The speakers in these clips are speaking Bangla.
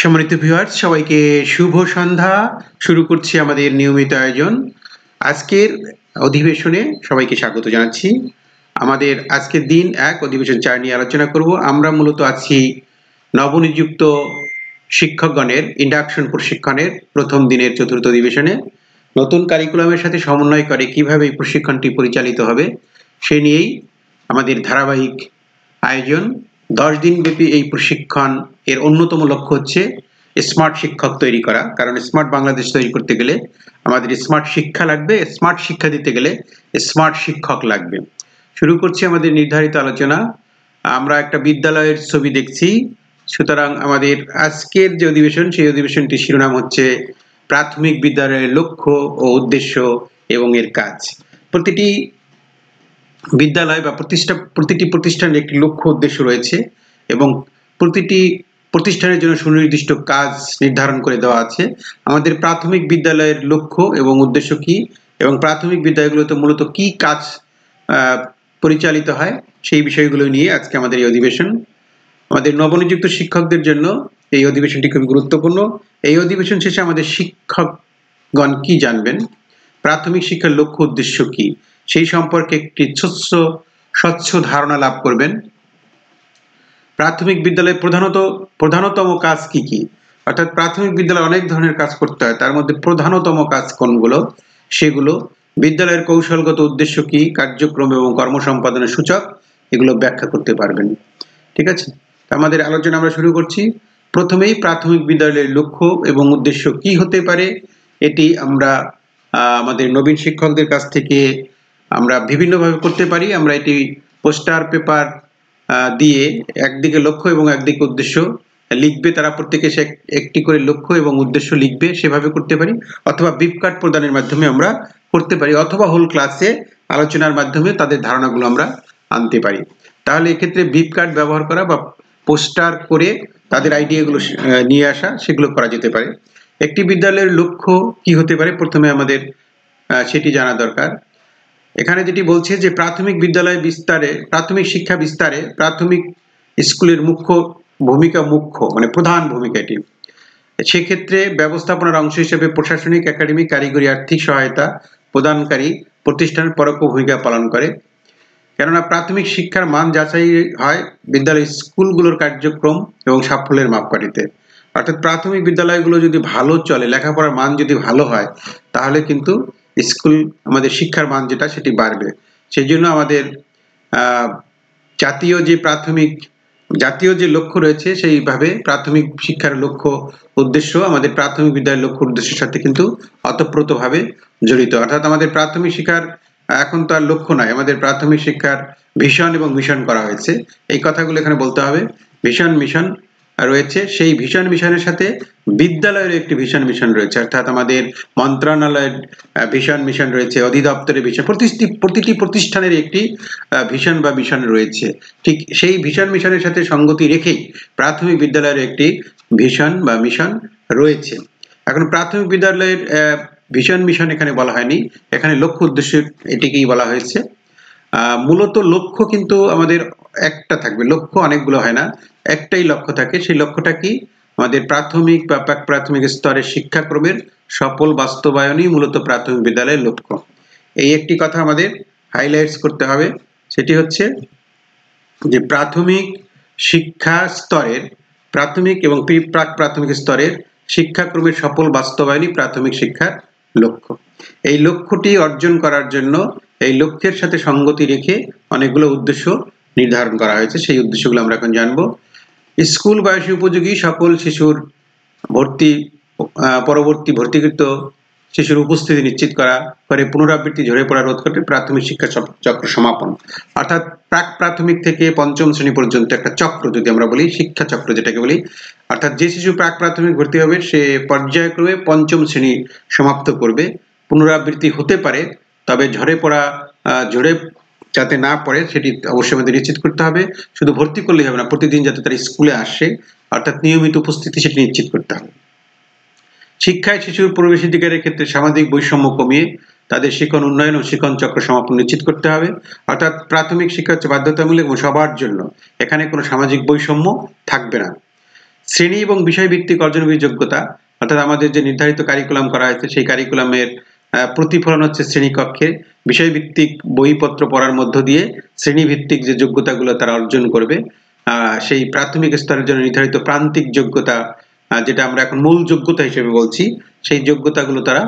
সম্মানিত ভিউয়ার্স, সবাইকে শুভ সন্ধ্যা। শুরু করছি আমাদের নিয়মিত আয়োজন। আজকের অধিবেশনে সবাইকে স্বাগত জানাচ্ছি। আমাদের আজকের দিন 1 অধিবেশন 4 নিয়ে আলোচনা করব। আমরা মূলত আছি নবনিযুক্ত শিক্ষকগণের ইন্ডাকশন প্রশিক্ষণের প্রথম দিনের চতুর্থ অধিবেশনে। নতুন কারিকুলামের সাথে সমন্বয় করে কিভাবে এই প্রশিক্ষণটি পরিচালিত হবে সে নিয়েই আমাদের ধারাবাহিক আয়োজন। 10 দিন ব্যাপী এই প্রশিক্ষণ এর অন্যতম লক্ষ্য হচ্ছে স্মার্ট শিক্ষক তৈরি করা। কারণ স্মার্ট বাংলাদেশ তৈরি করতে গেলে আমাদের স্মার্ট শিক্ষা লাগবে, স্মার্ট শিক্ষা দিতে গেলে স্মার্ট শিক্ষক লাগবে। শুরু করছি আমাদের নির্ধারিত আলোচনা। আমরা একটা বিদ্যালয়ের ছবি দেখছি, সুতরাং আমাদের আজকের যে অধিবেশন সেই অধিবেশনটির শিরোনাম হচ্ছে প্রাথমিক বিদ্যালয়ের লক্ষ্য ও উদ্দেশ্য এবং এর কাজ। প্রতিটি বিদ্যালয় বা প্রতিটি প্রতিষ্ঠানের একটি লক্ষ্য উদ্দেশ্য রয়েছে এবং প্রতিটি প্রতিষ্ঠানের জন্য সুনির্দিষ্ট কাজ নির্ধারণ করে দেওয়া আছে। আমাদের প্রাথমিক বিদ্যালয়ের লক্ষ্য এবং উদ্দেশ্য কি এবং প্রাথমিক বিদ্যালয়গুলোতে মূলত কি কাজ পরিচালিত হয় সেই বিষয়গুলো নিয়ে আজকে আমাদের এই অধিবেশন। আমাদের নবনিযুক্ত শিক্ষকদের জন্য এই অধিবেশনটি খুবই গুরুত্বপূর্ণ। এই অধিবেশন শেষে আমাদের শিক্ষকগণ কি জানবেন, প্রাথমিক শিক্ষার লক্ষ্য উদ্দেশ্য কি সেই সম্পর্কে একটি স্বচ্ছ ধারণা লাভ করবেন। প্রাথমিক বিদ্যালয়ে প্রধানতম কাজ কি কি, অর্থাৎ প্রাথমিক বিদ্যালয়ে অনেক ধরনের কাজ করতে হয়, তার মধ্যে প্রধানতম কাজ কোনগুলো সেগুলো, বিদ্যালয়ের কৌশলগত উদ্দেশ্য কি, কার্যক্রম এবং কর্মসম্পাদনের সূচক, এগুলো ব্যাখ্যা করতে পারবেন। ঠিক আছে, আমাদের আলোচনা আমরা শুরু করছি। প্রথমেই প্রাথমিক বিদ্যালয়ের লক্ষ্য এবং উদ্দেশ্য কি হতে পারে এটি আমরা আমাদের নবীন শিক্ষকদের কাছ থেকে আমরা বিভিন্নভাবে করতে পারি। আমরা এটি পোস্টার পেপার দিয়ে একদিকে লক্ষ্য এবং একদিকে উদ্দেশ্য লিখবে, তারা প্রত্যেকে সে একটি করে লক্ষ্য এবং উদ্দেশ্য লিখবে, সেভাবে করতে পারি। অথবা বিপ কার্ড প্রদানের মাধ্যমে আমরা করতে পারি, অথবা হোল ক্লাসে আলোচনার মাধ্যমে তাদের ধারণাগুলো আমরা আনতে পারি। তাহলে এক্ষেত্রে বিপ কার্ড ব্যবহার করা বা পোস্টার করে তাদের আইডিয়াগুলো নিয়ে আসা, সেগুলো করা যেতে পারে। একটি বিদ্যালয়ের লক্ষ্য কি হতে পারে প্রথমে আমাদের সেটি জানা দরকার। এখানে যেটি বলছে যে প্রাথমিক বিদ্যালয় বিস্তারে, প্রাথমিক শিক্ষা বিস্তারে প্রাথমিক স্কুলের মানে প্রধান ভূমিকা এটি। সেক্ষেত্রে ব্যবস্থাপনার অংশ হিসেবে প্রশাসনিক, একাডেমিক, কারিগরি, আর্থিক সহায়তা প্রদানকারী প্রতিষ্ঠান পরোক্ষ ভূমিকা পালন করে। কেননা প্রাথমিক শিক্ষার মান যাচাই হয় বিদ্যালয় স্কুলগুলোর কার্যক্রম এবং সাফল্যের মাপকাঠিতে। অর্থাৎ প্রাথমিক বিদ্যালয়গুলো যদি ভালো চলে, লেখাপড়ার মান যদি ভালো হয়, তাহলে কিন্তু স্কুল আমাদের শিক্ষার মান যেটা সেটি বাড়বে। সেই জন্য আমাদের জাতীয় যে লক্ষ্য রয়েছে সেইভাবে প্রাথমিক শিক্ষার লক্ষ্য উদ্দেশ্য আমাদের প্রাথমিক বিদ্যালয়ের লক্ষ্য উদ্দেশ্যের সাথে কিন্তু ওতপ্রোতভাবে জড়িত। অর্থাৎ আমাদের প্রাথমিক শিক্ষার এখন তো আর লক্ষ্য নয়, আমাদের প্রাথমিক শিক্ষার ভিশন এবং মিশন করা হয়েছে। এই কথাগুলো এখানে বলতে হবে। ভিশন মিশন রয়েছে, সেই ভিশন মিশনের সাথে বিদ্যালয়ের একটি ভিশন মিশন রয়েছে, অর্থাৎ আমাদের মন্ত্রণালয়ের ভিশন মিশন রয়েছে, অধিদপ্তরের ভিশন, প্রতিটি প্রতিষ্ঠানের একটি ভিশন বা মিশন রয়েছে। ঠিক সেই ভিশন মিশনের সাথে সঙ্গতি রেখেই প্রাথমিক বিদ্যালয়ের একটি ভিশন বা মিশন রয়েছে। এখন প্রাথমিক বিদ্যালয়ের ভিশন মিশন এখানে বলা হয়নি, এখানে লক্ষ্য উদ্দেশ্য এটিকেই বলা হয়েছে। মূলত লক্ষ্য কিন্তু আমাদের একটা থাকবে, লক্ষ্য অনেকগুলো হয় না, একটাই লক্ষ্য থাকে। সেই লক্ষ্যটা কি, আমাদের প্রাথমিক বা প্রাক প্রাথমিক স্তরের শিক্ষাক্রমের সফল বাস্তবায়নই মূলত প্রাথমিক বিদ্যালয়ের লক্ষ্য। এই একটি কথা আমাদের হাইলাইটস করতে হবে, সেটি হচ্ছে যে প্রাথমিক শিক্ষা স্তরের, প্রাথমিক এবং প্রাক প্রাথমিক স্তরের শিক্ষাক্রমের সফল বাস্তবায়নই প্রাথমিক শিক্ষার লক্ষ্য। এই লক্ষ্যটি অর্জন করার জন্য এই লক্ষ্যের সাথে সঙ্গতি রেখে অনেকগুলো উদ্দেশ্য নির্ধারণ করা হয়েছে। সেই উদ্দেশ্যগুলো আমরা এখন জানবো। স্কুল বয়সী উপযোগী সকল শিশুর পরবর্তী ভর্তিকৃত শিশুর উপস্থিতি নিশ্চিত করা করে পুনরাবৃত্তি ঝরে পড়া রোধ করতে প্রাথমিক শিক্ষা চক্র সমাপন। অর্থাৎ প্রাক প্রাথমিক থেকে পঞ্চম শ্রেণী পর্যন্ত একটা চক্র, যদি আমরা বলি শিক্ষা চক্র যেটাকে বলি, অর্থাৎ যে শিশু প্রাক প্রাথমিক ভর্তি হবে সে পর্যায়ক্রমে পঞ্চম শ্রেণী সমাপ্ত করবে। পুনরাবৃত্তি হতে পারে, তবে ঝরে যাতে না পড়ে সেটি অবশ্যই আমাদের নিশ্চিত করতে হবে। শুধু ভর্তি করলেই হবে না, প্রতিদিন যাতে তারা স্কুলে আসে, অর্থাৎ নিয়মিত উপস্থিতি সেটি নিশ্চিত করতে হবে। শিক্ষায় শিশুর প্রবেশাধিকারের ক্ষেত্রে সামাজিক বৈষম্য কমিয়ে তাদের শিক্ষণ উন্নয়ন ও শিক্ষণ চক্র সমাপন নিশ্চিত করতে হবে। অর্থাৎ প্রাথমিক শিক্ষা হচ্ছে বাধ্যতামূলক এবং সবার জন্য, এখানে কোনো সামাজিক বৈষম্য থাকবে না। শ্রেণী এবং বিষয়ভিত্তিক অর্জনভিত্তিক যোগ্যতা, অর্থাৎ আমাদের যে নির্ধারিত কারিকুলাম করা হয়েছে সেই কারিকুলামের প্রতিফলন হচ্ছে শ্রেণীকক্ষে বিষয়ভিত্তিক বইপত্র পড়ার মধ্য দিয়ে শ্রেণীভিত্তিক যে যোগ্যতাগুলো তারা অর্জন করবে, সেই প্রাথমিক স্তরের জন্য নির্ধারিত প্রান্তিক যোগ্যতা, যেটা আমরা এখন মূল যোগ্যতা হিসেবে বলছি, সেই যোগ্যতাগুলো তারা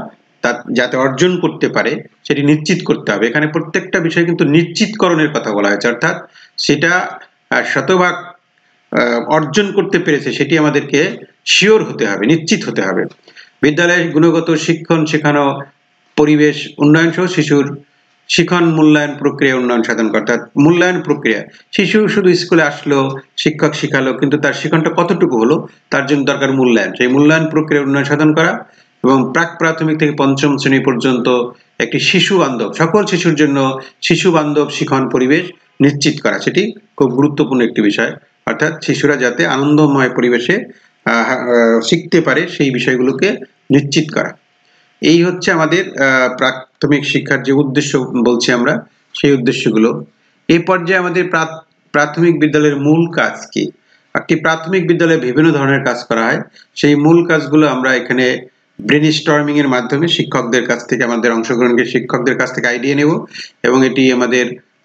যাতে অর্জন করতে পারে সেটি নিশ্চিত করতে হবে। এখানে প্রত্যেকটা বিষয় কিন্তু নিশ্চিতকরণের কথা বলা হয়েছে, অর্থাৎ সেটা শতভাগ অর্জন করতে পেরেছে সেটি আমাদেরকে শিওর হতে হবে, নিশ্চিত হতে হবে। বিদ্যালয়ের গুণগত শিক্ষণ শেখানো পরিবেশ উন্নয়ন সহ শিশুর শিখন মূল্যায়ন প্রক্রিয়া উন্নয়ন সাধন করা। অর্থাৎ মূল্যায়ন প্রক্রিয়া, শিশু শুধু স্কুলে আসলো, শিক্ষক শিখালো, কিন্তু তার শিখনটা কতটুকু হলো তার জন্য দরকার মূল্যায়ন। সেই মূল্যায়ন প্রক্রিয়া উন্নয়ন সাধন করা এবং প্রাক প্রাথমিক থেকে পঞ্চম শ্রেণী পর্যন্ত একটি শিশু বান্ধব, সকল শিশুর জন্য শিশু বান্ধব শিখন পরিবেশ নিশ্চিত করা, সেটি খুব গুরুত্বপূর্ণ একটি বিষয়। অর্থাৎ শিশুরা যাতে আনন্দময় পরিবেশে শিখতে পারে সেই বিষয়গুলোকে নিশ্চিত করা। এই হচ্ছে আমাদের প্রাথমিক শিক্ষার যে উদ্দেশ্য বলছি আমরা, সেই উদ্দেশ্যগুলো। এই পর্যায়ে আমাদের প্রাথমিক বিদ্যালয়ের মূল কাজ কি? একটি প্রাথমিক বিদ্যালয়ে বিভিন্ন ধরনের কাজ করা হয়, সেই মূল কাজগুলো আমরা এখানে ব্রেনস্টর্মিং এর মাধ্যমে শিক্ষকদের কাছ থেকে, আমাদের অংশগ্রহণকে শিক্ষকদের কাছ থেকে আইডিয়া নেব এবং এটি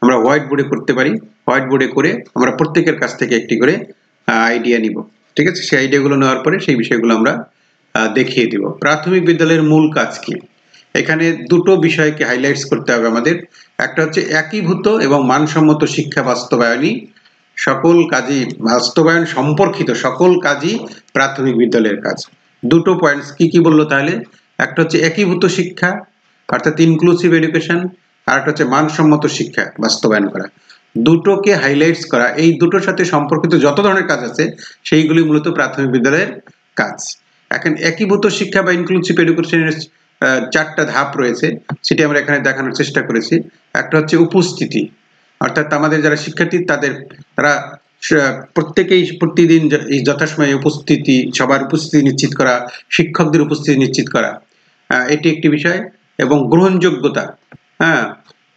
আমরা হোয়াইট বোর্ডে করতে পারি। হোয়াইট বোর্ডে করে আমরা প্রত্যেকের কাছ থেকে একটি করে আইডিয়া নিব, ঠিক আছে? সেই আইডিয়াগুলো নেওয়ার পরে সেই বিষয়গুলো আমরা দেখিয়ে দিব। প্রাথমিক বিদ্যালয়ের মূল কাজ কি? এখানে দুটো বিষয়কে হাইলাইটস করতে হবে আমাদের। একটা হচ্ছে একীভূত এবং মানসম্মত শিক্ষা বাস্তবায়নই সকল কাজই, বাস্তবায়ন সম্পর্কিত সকল কাজই প্রাথমিক বিদ্যালয়ের কাজ। দুটো পয়েন্টস কি বললো তাহলে? একটা হচ্ছে একীভূত শিক্ষা অর্থাৎ ইনক্লুসিভ এডুকেশন, আর একটা হচ্ছে মানসম্মত শিক্ষা বাস্তবায়ন করা। দুটোকে হাইলাইটস করা, এই দুটোর সাথে সম্পর্কিত যত ধরনের কাজ আছে সেইগুলি মূলত প্রাথমিক বিদ্যালয়ের কাজ। এখন একীভূত শিক্ষা বা ইনক্লুসিভ এডুকেশনের চারটা ধাপ রয়েছে, সেটি আমরা এখানে দেখানোর চেষ্টা করেছি। একটা হচ্ছে উপস্থিতি, অর্থাৎ আমাদের যারা শিক্ষার্থী তারা প্রত্যেকেই প্রতিদিন যথাসময়ে উপস্থিতি, সবার উপস্থিতি নিশ্চিত করা, শিক্ষকদের উপস্থিতি নিশ্চিত করা, এটি একটি বিষয়। এবং গ্রহণযোগ্যতা,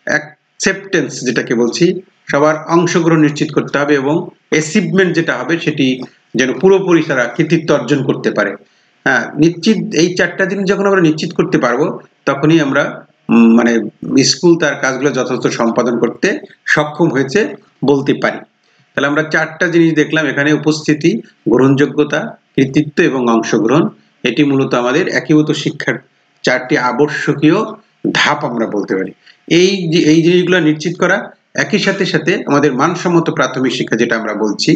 অ্যাকসেপ্টেন্স যেটাকে বলছি, সবার অংশগ্রহণ নিশ্চিত করতে হবে এবং অ্যাচিভমেন্ট যেটা হবে সেটি যেন পুরোপুরি তারা কৃতিত্ব অর্জন করতে পারে। নিশ্চিত, এই চারটা জিনিস যখন আমরা নিশ্চিত করতে পারবো তখনই আমরা মানে স্কুল তার কাজগুলো যথাযথ সম্পাদন করতে সক্ষম হয়েছে বলতে পারি। তাহলে আমরা চারটা জিনিস দেখলাম এখানে: উপস্থিতি, গ্রহণযোগ্যতা, কৃতিত্ব এবং অংশগ্রহণ। এটি মূলত আমাদের একীভূত শিক্ষার চারটি আবশ্যকীয় ধাপ আমরা বলতে পারি। এই জিনিসগুলো নিশ্চিত করা, একই সাথে আমাদের মানসম্মত প্রাথমিক শিক্ষা যেটা আমরা বলছি,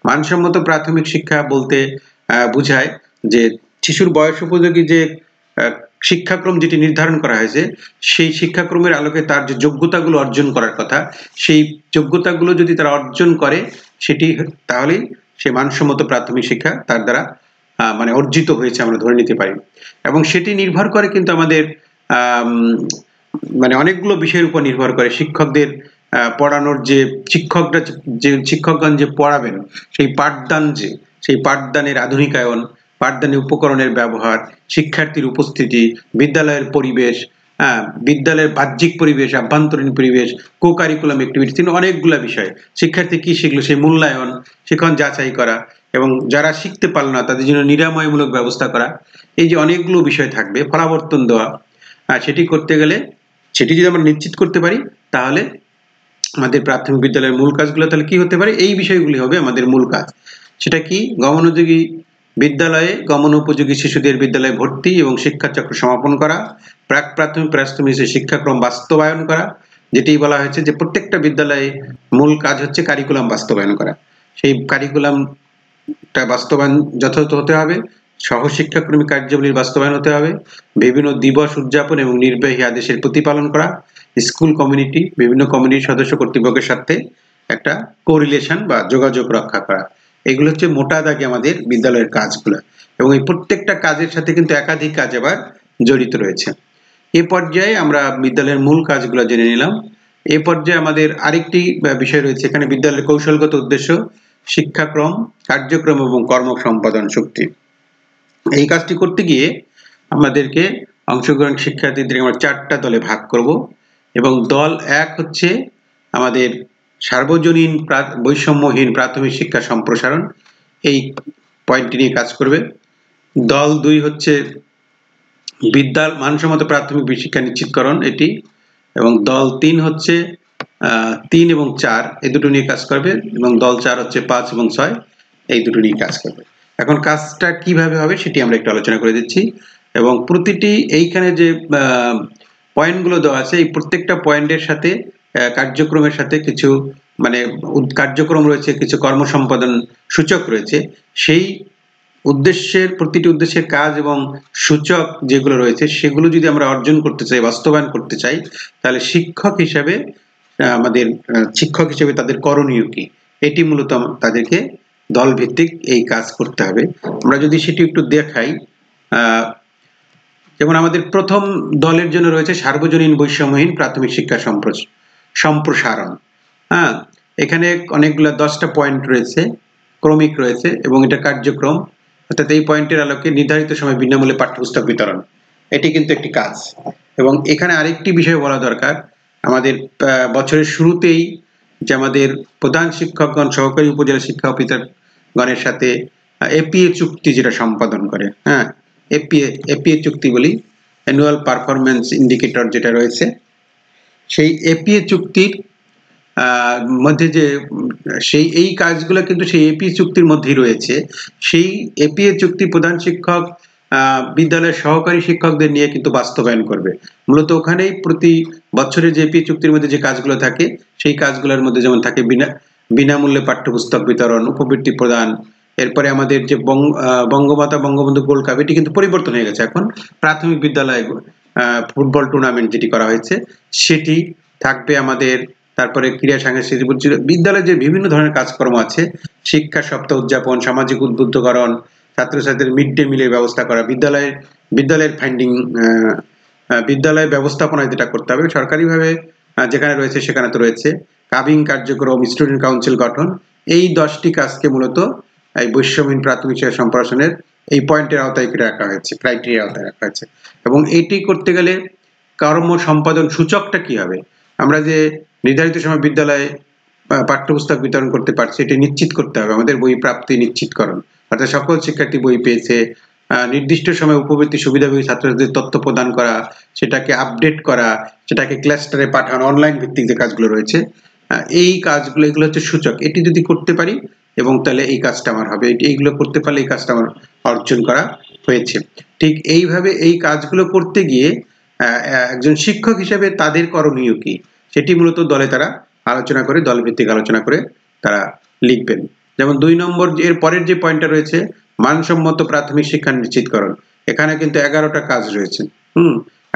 মানসম্মত প্রাথমিক শিক্ষা বলতে বোঝায় যে শিশুর বয়স উপযোগী যে শিক্ষাক্রম যেটি নির্ধারণ করা হয়েছে সেই শিক্ষাক্রমের আলোকে তার যে যোগ্যতাগুলো অর্জন করার কথা, সেই যোগ্যতাগুলো যদি তারা অর্জন করে সেটি তাহলেই সে মানসম্মত প্রাথমিক শিক্ষা তার দ্বারা মানে অর্জিত হয়েছে আমরা ধরে নিতে পারি। এবং সেটি নির্ভর করে কিন্তু আমাদের মানে অনেকগুলো বিষয়ের উপর নির্ভর করে। শিক্ষকদের পড়ানোর যে শিক্ষকগণ যে পড়াবেন সেই পাঠদানের আধুনিকায়ন, পাঠদানের উপকরণের ব্যবহার, শিক্ষার্থীর উপস্থিতি, বিদ্যালয়ের পরিবেশ, বিদ্যালয়ের বাহ্যিক পরিবেশ, আভ্যন্তরীণ পরিবেশ, কো-কারিকুলাম অ্যাক্টিভিটিস, অনেকগুলো বিষয়। শিক্ষার্থী কি শিখলো সেই মূল্যায়ন, শিখন যাচাই করা এবং যারা শিখতে পারল না তাদের জন্য নিরাময়মূলক ব্যবস্থা করা, এই যে অনেকগুলো বিষয় থাকবে। ফলাবর্তন দেওয়া, সেটি করতে গেলে, সেটি যদি আমরা নিশ্চিত করতে পারি তাহলে আমাদের প্রাথমিক বিদ্যালয়ের মূল কাজগুলো তাহলে কি হতে পারে? এই বিষয়গুলি হবে আমাদের মূল কাজ। সেটা কি? গমনোপযোগী বিদ্যালয়ে গমনোপযোগী শিশুদের বিদ্যালয়ে ভর্তি এবং শিক্ষাচক্র সমাপন করা, প্রাক প্রাথমিক শিক্ষাক্রম বাস্তবায়ন করা, যেটি বলা হয়েছে যে প্রত্যেকটা বিদ্যালয়ে মূল কাজ হচ্ছে কারিকুলাম বাস্তবায়ন করা। সেই কারিকুলামটা বাস্তবায়ন যথাযথ হতে হবে, সহশিক্ষাক্রমিক কার্যাবলীর বাস্তবায়ন হতে হবে, বিভিন্ন দিবস উদযাপন এবং নির্বাহী আদেশের প্রতিপালন করা, স্কুল কমিউনিটি, বিভিন্ন কমিউনিটির সদস্য কর্তৃপক্ষের সাথে একটা কোরিলেশন বা যোগাযোগ রক্ষা করা। এগুলো হচ্ছে মোটা দাগে আমাদের বিদ্যালয়ের কাজগুলো, এবং এই প্রত্যেকটা কাজের সাথে কিন্তু একাধিক কাজ আবার জড়িত রয়েছে। এ পর্যায়ে আমরা বিদ্যালয়ের মূল কাজগুলো জেনে নিলাম। এ পর্যায়ে আমাদের আরেকটি বিষয় রয়েছে এখানে: বিদ্যালয়ের কৌশলগত উদ্দেশ্য, শিক্ষাক্রম, কার্যক্রম এবং কর্ম সম্পাদন শক্তি। এই কাজটি করতে গিয়ে আমাদেরকে অংশগ্রহণ শিক্ষার্থীদের আমরা চারটা দলে ভাগ করব, এবং দল এক হচ্ছে আমাদের সার্বজনীন বৈষম্যহীন প্রাথমিক শিক্ষা সম্প্রসারণ। এই পয়েন্টটি নিয়ে কাজ করবে। দল 2 হচ্ছে মানসম্মত প্রাথমিক শিক্ষা নিশ্চিতকরণ এটি, এবং দল 3 হচ্ছে 3 এবং 4 এই দুটো নিয়ে কাজ করবে, এবং দল 4 হচ্ছে 5 এবং 6 এই দুটো নিয়ে কাজ করবে। এখন কাজটা কিভাবে হবে সেটি আমরা একটু আলোচনা করে দিচ্ছি, এবং প্রতিটি এইখানে যে পয়েন্টগুলো দেওয়া আছে এই প্রত্যেকটা পয়েন্টের সাথে কার্যক্রমের সাথে কিছু মানে কার্যক্রম রয়েছে, কিছু কর্মসম্পাদন সূচক রয়েছে। সেই প্রতিটি উদ্দেশ্যের কাজ এবং সূচক যেগুলো রয়েছে সেগুলো যদি আমরা অর্জন করতে চাই, বাস্তবায়ন করতে চাই, তাহলে শিক্ষক হিসেবে তাদের করণীয় কি, এটি মূলত তাদেরকে দল ভিত্তিক এই কাজ করতে হবে। আমরা যদি সেটি একটু দেখাই, যেমন আমাদের প্রথম দলের জন্য রয়েছে সার্বজনীন বৈষম্যহীন প্রাথমিক শিক্ষা সম্প্রসারণ। এখানে অনেকগুলো 10টা পয়েন্ট রয়েছে, ক্রমিক রয়েছে, এবং এটা কার্যক্রম, অর্থাৎ এই পয়েন্টের আলোকে নির্ধারিত সময় বিনামূল্যে পাঠ্যপুস্তক বিতরণ, এটি কিন্তু একটি কাজ। এবং এখানে আরেকটি বিষয় বলা দরকার, আমাদের বছরের শুরুতেই যে আমাদের প্রধান শিক্ষকগণ সহকারী উপজেলা শিক্ষা অফিসারগণের সাথে এপিএ চুক্তি যেটা সম্পাদন করে, এপিএ চুক্তি বলি, অ্যানুয়াল পারফরমেন্স ইন্ডিকেটর যেটা রয়েছে, সেই এপিএ চুক্তির মধ্যে যে এই কাজগুলো কিন্তু সেই এপিএ চুক্তির মধ্যেই রয়েছে। সেই এপিএ চুক্তি প্রধান শিক্ষক বিদ্যালয়ের সহকারী শিক্ষকদের নিয়ে কিন্তু বাস্তবায়ন করবে। মূলত ওখানেই প্রতি বছরে যে এপিএ চুক্তির মধ্যে যে কাজগুলো থাকে সেই কাজগুলোর মধ্যে যেমন থাকে বিনামূল্যে পাঠ্যপুস্তক বিতরণ, উপবৃত্তি প্রদান, এরপরে আমাদের যে বঙ্গমাতা বঙ্গবন্ধু গোল্ড কাপ, এটি কিন্তু পরিবর্তন হয়ে গেছে, এখন প্রাথমিক বিদ্যালয়ে ফুটবল টুর্নামেন্ট যেটি করা হয়েছে সেটি থাকবে আমাদের। তারপরে ক্রীড়া সাংস্কৃতিক বিদ্যালয়ে যে বিভিন্ন ধরনের কাজকর্ম আছে, শিক্ষা সপ্তাহ উদযাপন, সামাজিক উদ্বুদ্ধকরণ, ছাত্রছাত্রীদের মিড ডে মিলের ব্যবস্থা করা, বিদ্যালয়ের ফান্ডিং, বিদ্যালয় ব্যবস্থাপনায় যেটা করতে হবে সরকারিভাবে যেখানে রয়েছে সেখানে তো রয়েছে, কাবিং কার্যক্রম, স্টুডেন্ট কাউন্সিল গঠন, এই 10টি কাজকে মূলত এই বৈষম্যহীন প্রাথমিক শিক্ষা সম্প্রসারণের এই পয়েন্টের আওতায় রাখা হয়েছে, ক্রাইটেরিয়া আওতায় রাখা হয়েছে। এবং এটি করতে গেলে কর্ম সম্পাদন সূচকটা কি হবে, আমরা যে নির্ধারিত সময় বিদ্যালয়ে পাঠ্যপুস্তক বিতরণ করতে পারছি এটি নিশ্চিত করতে হবে, আমাদের বই প্রাপ্তি নিশ্চিতকরণ, অর্থাৎ সকল শিক্ষার্থী বই পেয়েছে, নির্দিষ্ট সময়ে উপবৃত্তি সুবিধাভোগী ছাত্রছাত্রীদের তথ্য প্রদান করা, সেটাকে আপডেট করা, সেটাকে ক্লাস্টারে পাঠানো, অনলাইন ভিত্তিক যে কাজগুলো রয়েছে, এই কাজগুলো এগুলো হচ্ছে সূচক। এটি যদি করতে পারি এবং তাহলে এই কাজটা আমার হবে, এইগুলো করতে পারলে এই কাজটা আমার অর্জন করা হয়েছে। ঠিক এইভাবে এই কাজগুলো করতে গিয়ে একজন শিক্ষক হিসেবে তাদের করণীয় কি সেটি মূলত দলে তারা আলোচনা করে, দলভিত্তিক আলোচনা করে তারা লিখবেন। যেমন 2 নম্বর এর পরের যে পয়েন্টটা রয়েছে মানসম্মত প্রাথমিক শিক্ষা নিশ্চিতকরণ, এখানে কিন্তু 11টা কাজ রয়েছে।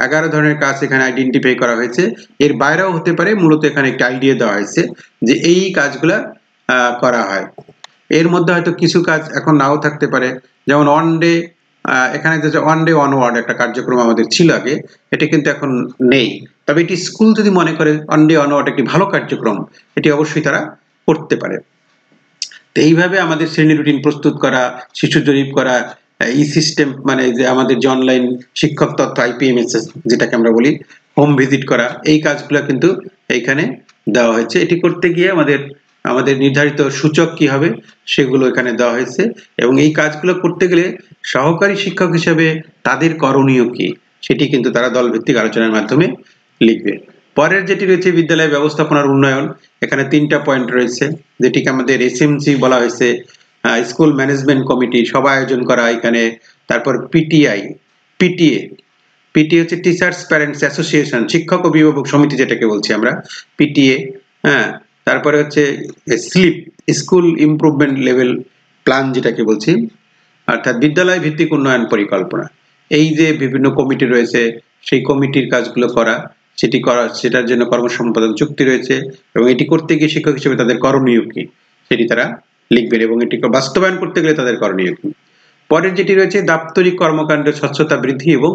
11 ধরনের কাজ এখানে আইডেন্টিফাই করা হয়েছে, এর বাইরেও হতে পারে, মূলত এখানে একটা আইডিয়া দেওয়া হয়েছে যে এই কাজগুলা করা হয়। এর মধ্যে হয়তো কিছু কাজ এখন নাও থাকতে পারে, যেমন ওয়ান ডে, এখানে যে ওয়ান ডে ওয়ান ওয়ার্ড একটা কার্যক্রম আমাদের ছিল আগে, এটা কিন্তু এখন নেই। তবে এটি স্কুল যদি মনে করে ওয়ান ডে ওয়ান ওয়ার্ড একটি ভালো কার্যক্রম, এটি অবশ্যই তারা করতে পারে। তো এইভাবে আমাদের শ্রেণী রুটিন প্রস্তুত করা, শিশু জরিপ করা, ই সিস্টেম মানে যে আমাদের যে অনলাইন শিক্ষক তথ্য IPMS যেটাকে আমরা বলি, হোম ভিজিট করা, এই কাজগুলো কিন্তু এইখানে দেওয়া হয়েছে। এটি করতে গিয়ে আমাদের নির্ধারিত সূচক কি হবে সেগুলো এখানে দেওয়া হয়েছে, এবং এই কাজগুলো করতে গেলে সহকারী শিক্ষক হিসেবে তাদের করণীয় কি সেটি কিন্তু তারা দলভিত্তিক আলোচনার মাধ্যমে লিখবে। পরের যেটি রয়েছে বিদ্যালয় ব্যবস্থাপনার উন্নয়ন, এখানে 3টা পয়েন্ট রয়েছে, যেটিকে আমাদের SMC বলা হয়েছে, স্কুল ম্যানেজমেন্ট কমিটি, সভা আয়োজন করা এখানে। তারপর PTA হচ্ছে টিচার্স প্যারেন্টস অ্যাসোসিয়েশন, শিক্ষক ও অভিভাবক সমিতি যেটাকে বলছি আমরা, PTA। তারপরে হচ্ছে স্কুল ইমপ্রুভমেন্ট লেভেল প্ল্যান যেটাকে বলছি, অর্থাৎ বিদ্যালয় ভিত্তিক উন্নয়ন পরিকল্পনা। এই যে বিভিন্ন কমিটি রয়েছে সেই কমিটির কাজগুলো করা, সেটার জন্য কর্মসম্পাদন চুক্তি রয়েছে, এবং এটি করতে গিয়ে শিক্ষক হিসেবে তাদের করণীয় কি সেটি তারা লিখবেন, এবং এটি বাস্তবায়ন করতে গেলে তাদের করণীয় কি। পরের যেটি রয়েছে দাপ্তরিক কর্মকাণ্ডের স্বচ্ছতা বৃদ্ধি এবং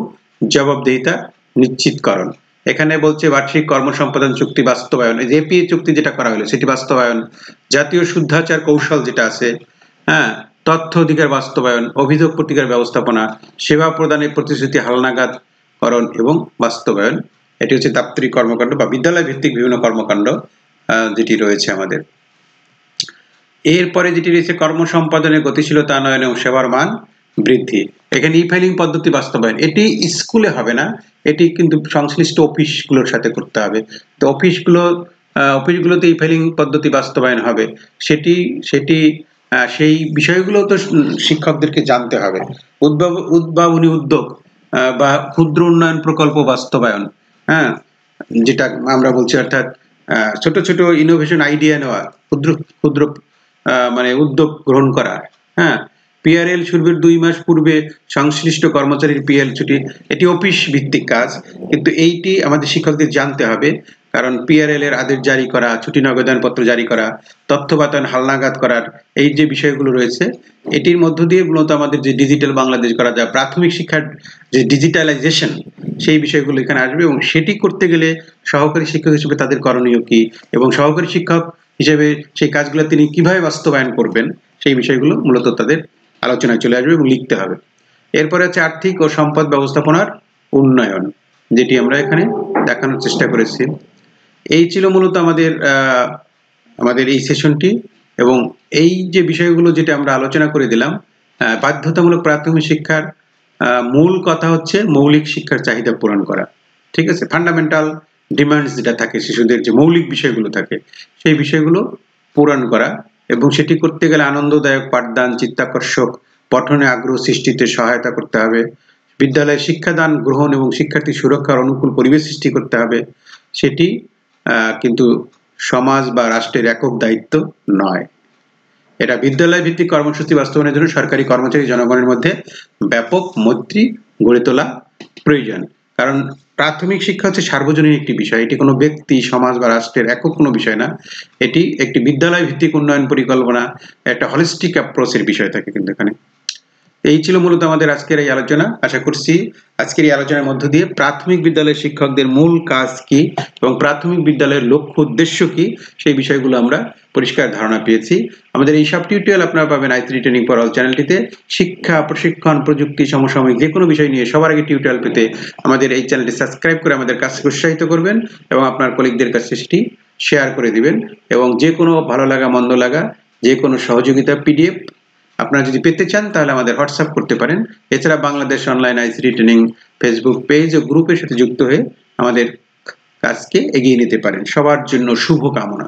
জবাবদিহিতা নিশ্চিতকরণ, এখানে বলছে বার্ষিক কর্মসম্পাদন চুক্তি বাস্তবায়ন, এই যে এপিএ চুক্তি যেটা করা হলো সেটি বাস্তবায়ন, জাতীয় শুদ্ধাচার কৌশল যেটা আছে, তথ্য অধিকার বাস্তবায়ন, অভিযোগ প্রতিকার ব্যবস্থাপনা, সেবা প্রদানের প্রতিশ্রুতি হালনাগাদকরণ এবং বাস্তবায়ন, এটি হচ্ছে দাপ্তরিক কর্মকাণ্ড বা বিদ্যালয় ভিত্তিক বিভিন্ন কর্মকাণ্ড যেটি রয়েছে আমাদের। এরপরে যেটি রয়েছে কর্ম সম্পাদনের গতিশীলতা উন্নয়ন এবং সেবার মান বৃদ্ধি। এখানে ই ফাইলিং পদ্ধতি বাস্তবায়ন, এটি স্কুলে হবে না, এটি কিন্তু সংশ্লিষ্ট অফিসগুলোর সাথে করতে হবে। তো অফিসগুলোতে ই ফাইলিং পদ্ধতি বাস্তবায়ন হবে, সেই বিষয়গুলো তো শিক্ষকদেরকে জানতে হবে। উদ্ভাবনী উদ্যোগ বা ক্ষুদ্র উন্নয়ন প্রকল্প বাস্তবায়ন, হ্যাঁ, যেটা আমরা বলছি, অর্থাৎ ছোট ছোট ইনোভেশন আইডিয়া নেওয়া, ক্ষুদ্র ক্ষুদ্র মানে উদ্যোগ গ্রহণ করা। হ্যাঁ, পিআরএল শুরুর 2 মাস পূর্বে সংশ্লিষ্ট কর্মচারীর পিএল ছুটি, এটি অফিস ভিত্তিক কাজ, কিন্তু এইটি আমাদের শিক্ষকদের জানতে হবে, কারণ পিআরএল এর আদেশ জারি করা, ছুটি নগদায়নপত্র জারি করা, তথ্য বাতায়ন হালনাগাদ করার এই যে বিষয়গুলো রয়েছে, এটির মধ্য দিয়ে মূলত আমাদের যে ডিজিটাল বাংলাদেশ করা যায়, প্রাথমিক শিক্ষার যে ডিজিটালাইজেশন, সেই বিষয়গুলো এখানে আসবে। এবং সেটি করতে গেলে সহকারী শিক্ষক হিসেবে তাদের করণীয় কি, এবং সহকারী শিক্ষক হিসেবে সেই কাজগুলো তিনি কিভাবে বাস্তবায়ন করবেন, সেই বিষয়গুলো মূলত তাদের আলোচনায় চলে আসবে এবং লিখতে হবে। এরপরে হচ্ছে আর্থিক ও সম্পদ ব্যবস্থাপনার উন্নয়ন, যেটি আমরা এখানে দেখানোর চেষ্টা করেছি। এই ছিল মূলত আমাদের এই সেশনটি। এবং এই যে বিষয়গুলো যেটা আমরা আলোচনা করে দিলাম, বাধ্যতামূলক প্রাথমিক শিক্ষার মূল কথা হচ্ছে মৌলিক শিক্ষার চাহিদা পূরণ করা, ঠিক আছে। ফান্ডামেন্টাল ডিমান্ডস যেটা থাকে, শিশুদের যে মৌলিক বিষয়গুলো থাকে, সেই বিষয়গুলো পূরণ করা, এবং সেটি করতে গেলে আনন্দদায়ক পাঠদান, চিত্তাকর্ষক পঠনে আগ্রহ সৃষ্টিতে সহায়তা করতে হবে। বিদ্যালয়ে শিক্ষাদান গ্রহণ এবং শিক্ষার্থী সুরক্ষার অনুকূল পরিবেশ সৃষ্টি করতে হবে। সেটি কিন্তু সমাজ বা রাষ্ট্রের একক দায়িত্ব নয়। এটা বিদ্যালয় ভিত্তিক কর্মসূচি বাস্তবায়নের জন্য সরকারি কর্মচারী জনগণের মধ্যে ব্যাপক মৈত্রী গড়ে তোলা প্রয়োজন। কারণ প্রাথমিক শিক্ষা হচ্ছে সার্বজনীন একটি বিষয়, এটি কোনো ব্যক্তি, সমাজ বা রাষ্ট্রের একক কোনো বিষয় না, এটি একটি বিদ্যালয় ভিত্তিক উন্নয়ন পরিকল্পনা, একটা হলিস্টিক অ্যাপ্রোচের বিষয় থাকে কিন্তু এখানে। এই ছিল মূলত আমাদের আজকের এই আলোচনা। আশা করছি আজকের এই আলোচনার মধ্য দিয়ে প্রাথমিক বিদ্যালয়ের শিক্ষকদের মূল কাজ কি এবং প্রাথমিক বিদ্যালয়ের লক্ষ্য উদ্দেশ্য কি, সেই বিষয়গুলো আমরা পরিষ্কার ধারণা পেয়েছি। আমাদের এই সব টিউটোরিয়াল আপনারা পাবেন i3 ট্রেনিং ফর অল চ্যানেলটিতে। শিক্ষা, প্রশিক্ষণ, প্রযুক্তি, সমসাময়িক যে কোনো বিষয় নিয়ে সবার আগে টিউটোরিয়াল পেতে আমাদের এই চ্যানেলটি সাবস্ক্রাইব করে আমাদের কাজকে উৎসাহিত করবেন এবং আপনার কলিগদের কাছে সেটি শেয়ার করে দিবেন। এবং যে কোনো ভালো লাগা মন্দ লাগা, যে কোনো সহযোগিতা পিডিএফ আপনারা যদি পেতে চান তাহলে আমাদের হোয়াটসঅ্যাপ করতে পারেন। এছাড়া Bangladesh online i3 training Facebook page ও গ্রুপের সাথে যুক্ত হয়ে আমাদের কাজকে এগিয়ে নিতে পারেন। সবার জন্য শুভ কামনা।